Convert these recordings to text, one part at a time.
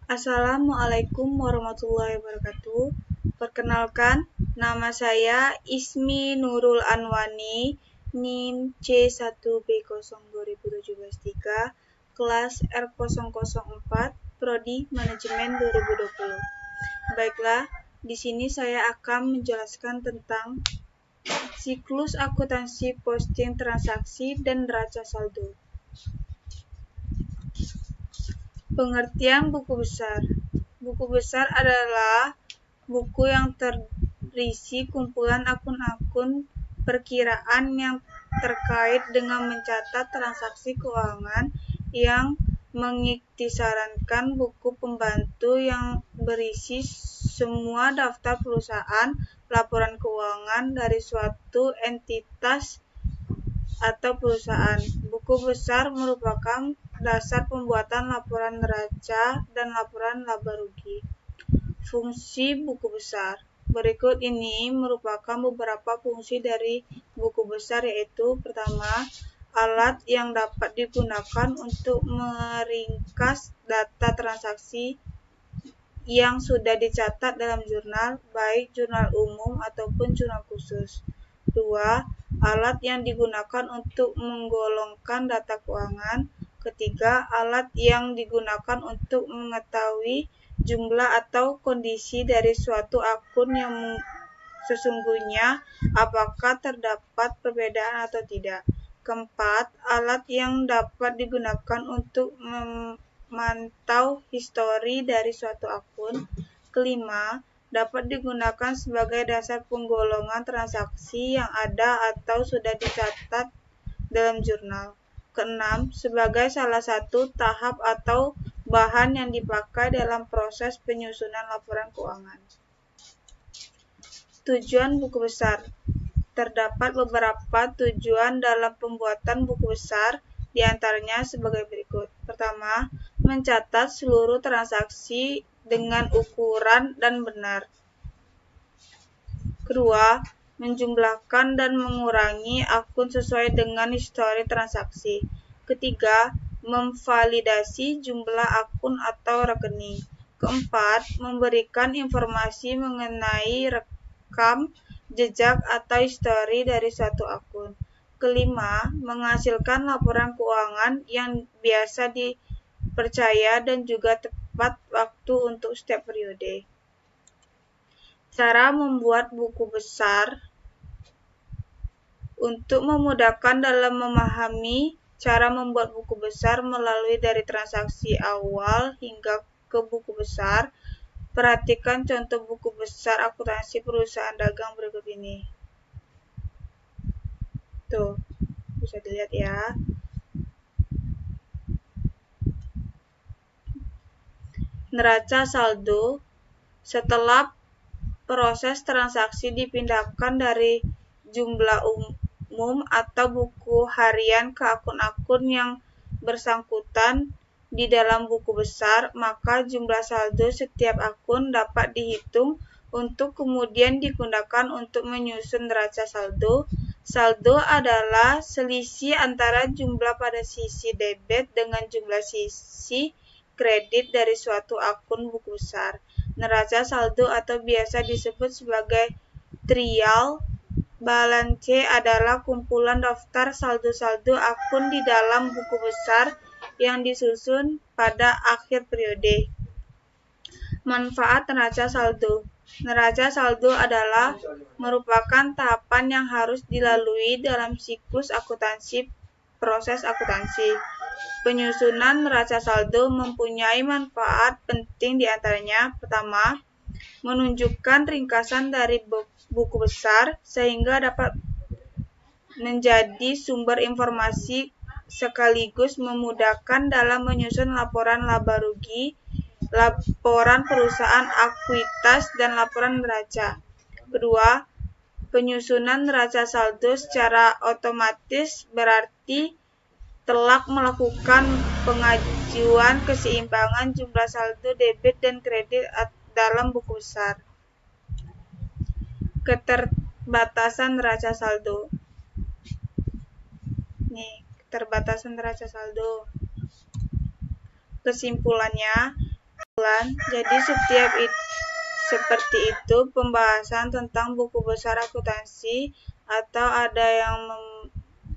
Assalamualaikum warahmatullahi wabarakatuh. Perkenalkan, nama saya Ismi Nurul Anwani, NIM C1B02017-3, kelas R004, Prodi Manajemen 2020. Baiklah, di sini saya akan menjelaskan tentang siklus akuntansi posting transaksi dan neraca saldo. Pengertian buku besar. Buku besar adalah buku yang terisi kumpulan akun-akun perkiraan yang terkait dengan mencatat transaksi keuangan yang mengiktisaratkan buku pembantu yang berisi semua daftar perusahaan, laporan keuangan dari suatu entitas atau perusahaan. Buku besar merupakan dasar pembuatan laporan neraca dan laporan laba rugi. Fungsi buku besar. Berikut ini merupakan beberapa fungsi dari buku besar, yaitu pertama, alat yang dapat digunakan untuk meringkas data transaksi yang sudah dicatat dalam jurnal, baik jurnal umum ataupun jurnal khusus. Dua, alat yang digunakan untuk menggolongkan data keuangan. Ketiga, alat yang digunakan untuk mengetahui jumlah atau kondisi dari suatu akun yang sesungguhnya, apakah terdapat perbedaan atau tidak. Keempat, alat yang dapat digunakan untuk memantau histori dari suatu akun. Kelima, dapat digunakan sebagai dasar penggolongan transaksi yang ada atau sudah dicatat dalam jurnal. Keenam, sebagai salah satu tahap atau bahan yang dipakai dalam proses penyusunan laporan keuangan. Tujuan buku besar. Terdapat beberapa tujuan dalam pembuatan buku besar, di antaranya sebagai berikut. Pertama, mencatat seluruh transaksi dengan ukuran dan benar. Kedua, menjumlahkan dan mengurangi akun sesuai dengan histori transaksi. Ketiga, memvalidasi jumlah akun atau rekening. Keempat, memberikan informasi mengenai rekam jejak atau histori dari suatu akun. Kelima, menghasilkan laporan keuangan yang biasa dipercaya dan juga tepat waktu untuk setiap periode. Cara membuat buku besar. Untuk memudahkan dalam memahami cara membuat buku besar melalui dari transaksi awal hingga ke buku besar, perhatikan contoh buku besar akuntansi perusahaan dagang berikut ini. Tuh, bisa dilihat ya. Neraca saldo. Setelah proses transaksi dipindahkan dari jumlah umum atau buku harian ke akun-akun yang bersangkutan di dalam buku besar, maka jumlah saldo setiap akun dapat dihitung untuk kemudian digunakan untuk menyusun neraca saldo. Saldo adalah selisih antara jumlah pada sisi debit dengan jumlah sisi kredit dari suatu akun buku besar. Neraca saldo atau biasa disebut sebagai trial balance adalah kumpulan daftar saldo-saldo akun di dalam buku besar yang disusun pada akhir periode. Manfaat neraca saldo. Neraca saldo adalah merupakan tahapan yang harus dilalui dalam siklus akuntansi, proses akuntansi. Penyusunan neraca saldo mempunyai manfaat penting, di antaranya pertama, menunjukkan ringkasan dari buku besar sehingga dapat menjadi sumber informasi sekaligus memudahkan dalam menyusun laporan laba rugi, laporan perusahaan ekuitas, dan laporan neraca. Kedua, penyusunan neraca saldo secara otomatis berarti telah melakukan pengajuan keseimbangan jumlah saldo debit dan kredit dalam buku besar. Keterbatasan neraca saldo. Keterbatasan neraca saldo. Kesimpulannya, kesimpulan. Jadi seperti itu pembahasan tentang buku besar akuntansi, atau ada yang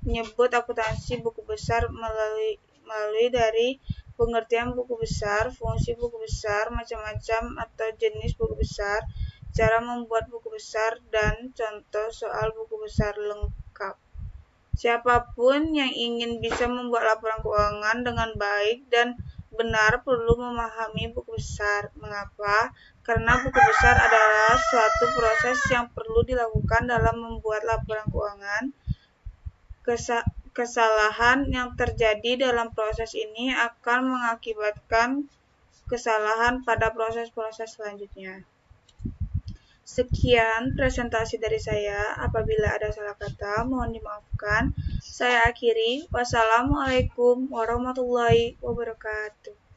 menyebut akuntansi buku besar melalui dari pengertian buku besar, fungsi buku besar, macam-macam atau jenis buku besar, cara membuat buku besar, dan contoh soal buku besar lengkap. Siapapun yang ingin bisa membuat laporan keuangan dengan baik dan benar perlu memahami buku besar. Mengapa? Karena buku besar adalah suatu proses yang perlu dilakukan dalam membuat laporan keuangan. Kesalahan yang terjadi dalam proses ini akan mengakibatkan kesalahan pada proses-proses selanjutnya. Sekian presentasi dari saya. Apabila ada salah kata, mohon dimaafkan. Saya akhiri. Wassalamualaikum warahmatullahi wabarakatuh.